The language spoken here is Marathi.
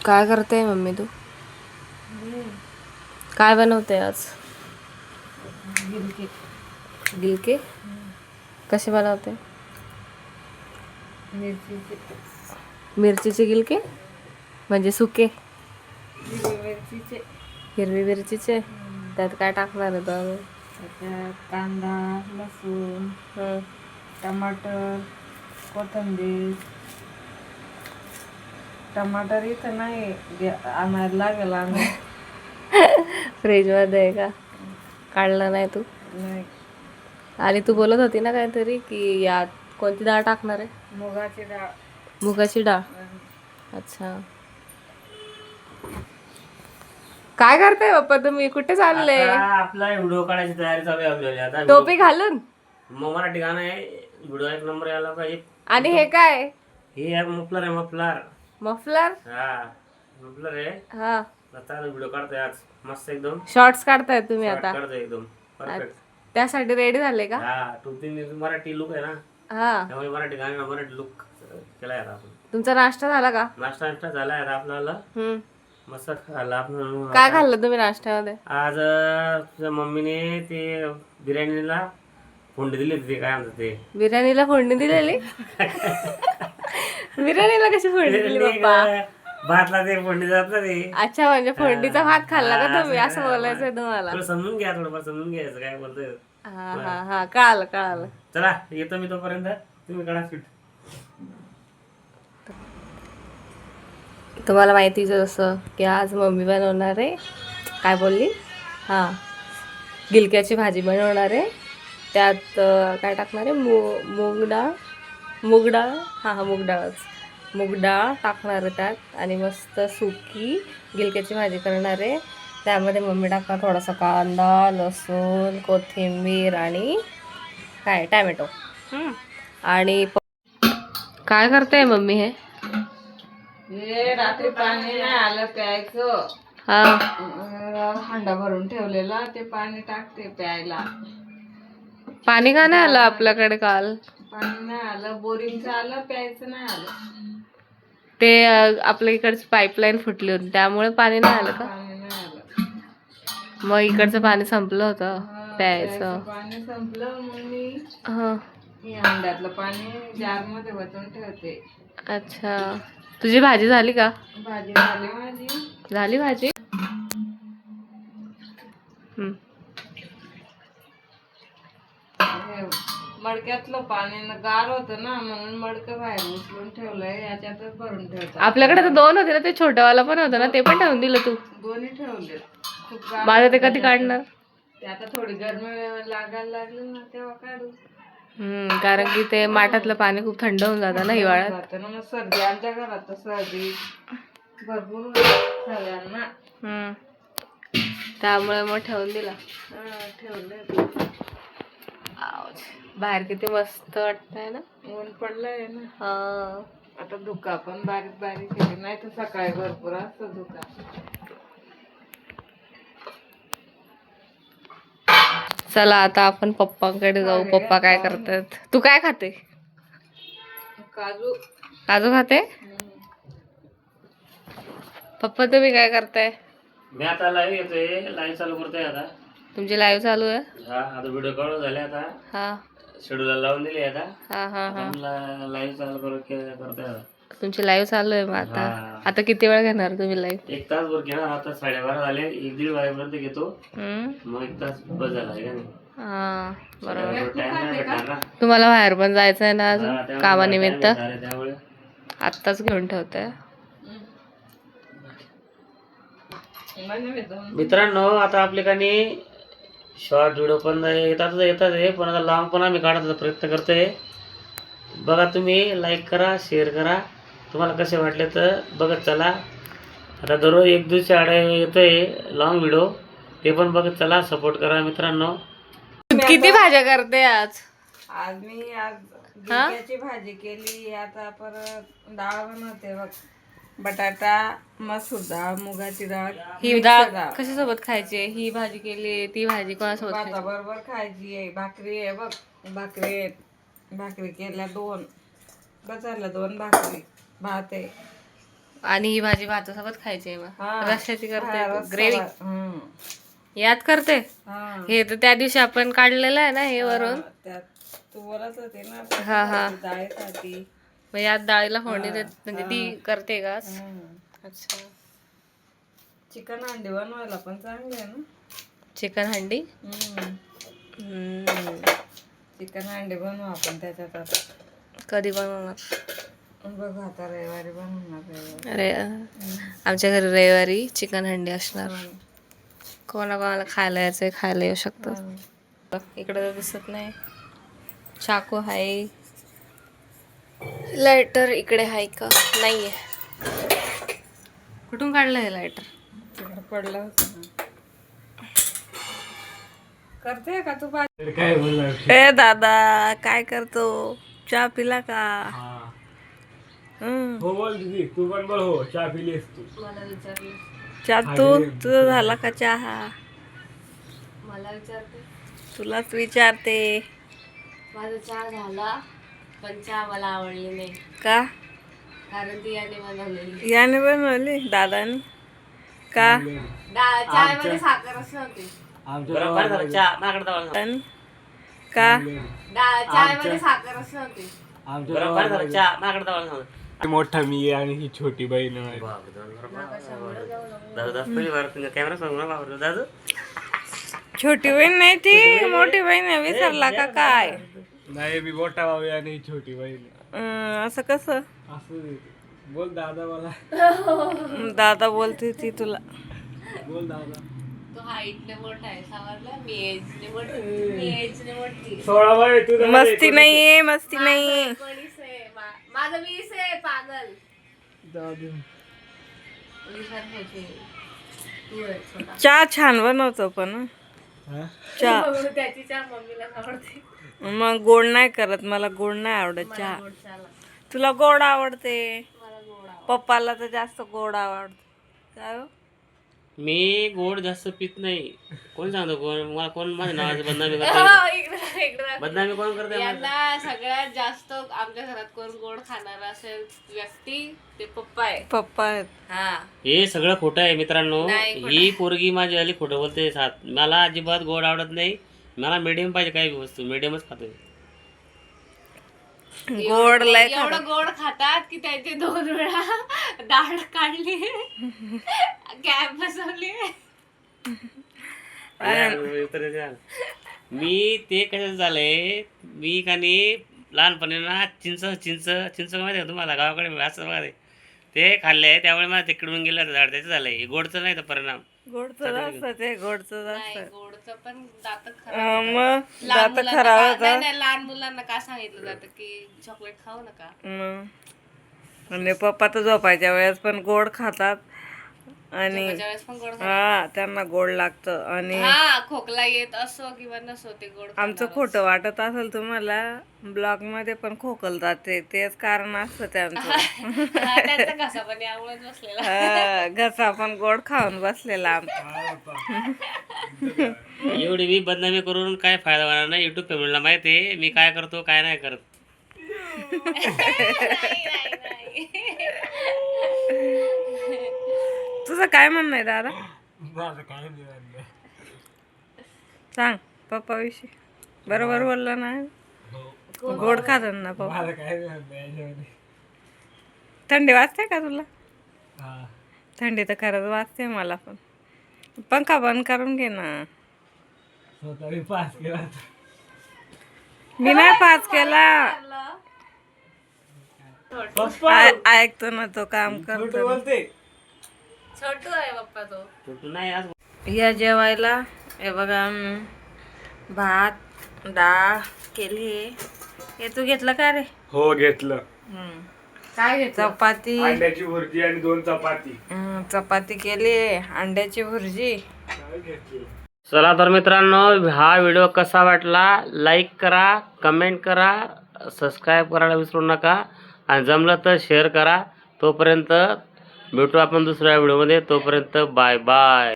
काय करते मम्मी तू? काय बनवते आज? गिलके. गिलके कसे बनवते? मिरचीचे. मिरचीचे गिलके म्हणजे सुके? हिरवी मिरचीचे. हिरवी मिरचीचे. त्यात काय टाकणार आहे तर? त्याच्यात कांदा, लसूण, हं. टमाटर, कोथिंबीर. टमाटर इथं नाही आणायला लागेल आम्ही. फ्रीजमध्ये आहे का? काढलं नाही तू? नाही. आणि तू बोलत होती ना काहीतरी की यात कोणती डाळ टाकणार आहे? मुगाची डाळ. मुगाची डाळ. अच्छा. काय करताय पप्पा तुम्ही? कुठे चालले? आपला व्हिडिओ काढायची तयारी चालू आहे आपल्याला आता. टोपी घालून? मग मराठी गाणं आहे, व्हिडिओ एक नंबर यायला पाहिजे. आणि हे काय? हे आहे मफलर आहे, मफलर. मफलर? हा मफलर आहे. हा. आता व्हिडिओ काढतोय आज मस्त एकदम. शॉर्ट्स काढताय तुम्ही Short आता? काढतोय एकदम परफेक्ट. त्यासाठी रेडी झाले का? हा टू तीन मराठी लुक आहे ना, हा. त्यामुळे मराठी गाणं मराठी लुक केलाय आता आपण. तुमचा नाश्ता झाला का? नाश्ता झालाय आता आपल्याला. हम्म. मस्त खाल्ला आपण. काय खाल्लं तुम्ही नाश्त्यामध्ये? आज तुझ्या मम्मीने ते बिर्याणीला फोडणी दिली होती, ते काय म्हणतात ते बिर्याणीला फोडणी दिलेली? बिर्याणीला कशी फोडणी दिली पप्पा? भातला ते फोडणी जात ना ते. अच्छा, म्हणजे फोडणीचा भात खाल्ला का हा, तुम्ही? असं असं बोलायचंय तुम्हाला? थोडं समजून घ्या, थोडंफार समजून घ्यायचं काय बोलतोय. हा हा हा, कळालं कळालं. चला येतो मी तोपर्यंत, तुम्ही काढा शूट. तुम्हाला माहितीच जसं की आज मम्मी बनवणार आहे, काय बोलली? हां, गिलक्याची भाजी बनवणार आहे. त्यात काय टाकणार आहे? मूग डाळ. मूग डाळ, हां हां, मूग डाळच. मूग डाळ टाकणार आहे त्यात आणि मस्त सुकी गिलक्याची भाजी करणार आहे. त्यामध्ये मम्मी टाकणार थोडासा कांदा, लसूण, कोथिंबीर आणि काय टॅमॅटो. आणि काय करते मम्मी हे? हे रात्री पाणी नाही आलं प्यायचं. हा. हांडा भरून ठेवलेला, ते पाणी टाकते प्यायला. पाणी का नाही आलं आपल्याकडे काल? पाणी नाही आलं, बोरिंगचं आलं, प्यायचं नाही आलं. ते आपल्या इकडची पाईपलाईन फुटली होती त्यामुळे पाणी नाही आलं का? पाणी नाही आलं. मग इकडचं पाणी संपलं होतं प्यायचं. पाणी संपलं, मग मी हा. हांड्यातलं पाणी जार मध्ये वतून ठेवते. अच्छा, तुझी भाजी झाली का? भाजी झाली माझी. झाली भाजी? मडक्यातलं पाणी गार होतं ना, म्हणून मडकं बाहेर उचलून ठेवलंय, याच्यातच भरून ठेवतात. आपल्याकडे तर 2 होते ना, ते छोटंवाला पण होतं ना, ते पण ठेवून दिलं तू? दोन्ही ठेवले. खूप गार माझं ते होतं कधी काढणार? ते आता थोडी गरमी लागायला लागली ना, तेव्हा काढू. कारण की ते माठातलं पाणी खूप थंड होऊन जातं ना हिवाळ्यात. जातं ना, मग सर्दी आमच्या घरात तर सर्दी भरपूर सगळ्यांना. त्यामुळे मग ठेवून दिला. ठेवलंय. बाहेर किती मस्त वाटतंय ना, ऊन पडलंय ना. हा. आता धुका पण बारीक बारीक आहे, नाही तर सकाळी भरपूर असतो धुका. चला आता आपण पप्पांकडे जाऊ. पप्पा काय करतात? तू काय खाते? काजू. काजू खाते? पप्पा तुम्ही काय करताय? मी आता लाईव्ह येतोय, लाईव्ह चालू करतोय आता. तुमची लाईव्ह चालू आहे? हा, आता व्हिडिओ काढून झाले आता. हा शेड्यूल लावून दिली आता. हा हा हा. लाईव्ह चालू करतोय आता. तुमची लाईव्ह चालू आहे मग आता? हा. आता किती वेळ घेणार तुम्ही लाईव्ह? 1 तास वर घेणार आता. 12:30 झाले, 1-1.5 वाजेपर्यंत घेतो. मग 1 तास बस झाला आहे का नाही? हा बरोबर. टाइम नाही भेटणार ना. तुम्हाला बाहेर पण जायचं आहे ना हा, अजून त्यामुळे कामानिमित्त? time भेटणार आहे, त्यामुळे आत्ताच घेऊन ठेवते. मित्रांनो, आता आपल्याकडे शॉर्ट व्हिडिओ पण येतात आहे, पण आता लांब पण आम्ही काढायचा प्रयत्न करतोय. बघा, तुम्ही लाईक करा, शेअर करा, तुम्हाला कसे वाटले तर बघत चला. आता दररोज 1-2 आड येतोय लॉंग व्हिडिओ, ते पण बघत चला, सपोर्ट करा मित्रांनो. किती भाज्या करते आज? आज मी गिलक्याची भाजी केली. आता परत डाळ बनवते बघ. बटाटा, मसूर डाळ, मुगाची डाळ. ही डाळ कशासोबत खायची? ही भाजी केली, ती भाजी कोणासोबत खायची? बरोबर खायची आहे. भाकरी आहे बघ, भाकरी केल्या 2, बस झालं 2 भाकरी. भात आहे. आणि ही भाजी भातासोबत खायची आहे मग हा. रश्याची हा, करते रस्सा ग्रेव्ही हम्म. याद करते हा. हे तर त्या दिवशी आपण काढलेलं आहे ना हे वरून त्यात तू बोलत होती ना हा, हा. डाळीसाठी मग यात डाळीला फोडणी देत म्हणजे ती करते का अच्छा चिकन अंडी बनवायला पण चांगले आहे ना चिकन हंडी चिकन अंडी बनवू आपण त्याच्यात आता कधी बनवणार बघू आता रविवारी बनवणार रविवारी. अरे आमच्या घरी रविवारी चिकन हंडी असणार कोणाकोणाला खायला यायचंय खायला येऊ शकतं इकडे तर दिसत नाही चाकू आहे लायटर इकडे आहे का नाहीये कुठून काढलं हे लायटर तिकडे पडलं होतं ना. करते का तू भाजी काय बोलणार ए दादा काय करतो चहा पिला का हो बोल दीदी तू पण बोल हो चहा पिलीस तू मला विचारलं चहा तुझा झाला का चहा मला विचारते तुलाच विचारते माझा चहा झाला पण चहा मला आवडली नाही का कारण ती याने बनवलेली याने बनवली दादानी का चहामध्ये साखरच नव्हती दादानी? का चहामध्ये साखरच नव्हती मोठा मी आणि ही छोटी बहीण आहे. कॅमेरा सांगू ना बाबा दादा छोटी बहीण नाही ती मोठी बहीण आहे विसरला का काय नाही मी मोठा भाऊ आहे आणि ही छोटी बहीण आहे. असं कसं असं बोल दादा मला दादा बोलते ती तुला बोल दादा तो हाईटने मोठा आहे समजला मी एजने मोठी मी एजने मोठी 16 वय तू मस्ती नाहीये मस्ती नाहीये 19 आहे माझं 20 आहे पागल दादा 19 वर्षाची तू आहे छोटा चहा छान बनवतो पण चहा त्याची चहा मम्मीला आवडते मग गोड नाही करत मला गोड नाही आवडत चहा गोड चहाला तुला गोड आवडते मला गोड आवडते पप्पाला तर जास्त गोड आवडत काय हो? मी गोड जास्त पित नाही कोण सांगतो कोण मला कोण माझ्या नावाची बदनामी करते इकडे बदनामी कोण करते यांना सगळ्यात जास्त आमच्या घरात कोण गोड खाणार असेल व्यक्ती ते पप्पा आहे पप्पा आहेत हा हे सगळं खोटं आहे मित्रांनो नाही खोटं. ही पोरगी माझी आली खोटं बोलते साथ मला अजिबात गोड आवडत नाही मला मीडियम पाहिजे काही वस्तू मीडियमच खातोय गोड लय एवढं गोड खातात की त्यांचे 2 वेळा दाढ काढली कॅप बसवली मी ते कसं झालंय मी कानी लहानपणी ना चिंच माहिती आहे तुम्हाला गावाकडे असं बघा ते खाल्ले त्यामुळे मला तिकडून गेलं झाड त्याचं झालंय गोडचं नाही तर परिणाम गोडचं जास्त ते गोडचं जास्त गोडचं पण दात खराब मग लहान दात मुलांना खराब का- होतं नाही, नाही, लहान मुलांना का सांगितलं जातं की चॉकलेट खाऊ नका मग आणि पप्पा तर झोपायच्या वेळेस पण गोड खातात आणि झोपायच्या वेळेस पण गोड खातात. हा त्यांना गोड लागतं आणि हा खोकला येत असो किंवा नसो ते गोड आमचं खोटं वाटत असेल तुम्हाला ब्लॉग मध्ये पण खोकलतात तेच कारण असतं त्यांचं हा, त्यांचा घसा पण यामुळेच बसलेला हा, घसा पण गोड खाऊन बसलेला आमचा एवढी मी बदनामी करून काय फायदा होणार नाही युट्यूब फॅमिलीला माहिती आहे मी काय करतो काय नाही करत तुझं काय म्हणणं आहे दादा सांग पप्पा विषयी बरोबर बोलला ना गोड खातात ना पप्पा थंडी वाजते का तुला थंडी तर खरंच वाजते मला पण पंखा बंद करून घे ना मी नाही पास केला ऐकतो ना तो काम करतो छोटू आहे पप्पा तो छोटू नाही आज या जेवायला हे बघा भात डाळ केली हे तू घेतलं का रे हो घेतलं काय घेतो चपाती अंड्याची भुर्जी आणि 2 चपाती चपाती केली अंड्याची भुर्जी चला तर मित्रांनो हा व्हिडिओ कसा वाटला लाईक करा कमेंट करा सबस्क्राईब करायला विसरू नका आणि जमलं तर शेअर करा तोपर्यंत भेटू आपण दुसऱ्या व्हिडिओमध्ये तोपर्यंत बाय बाय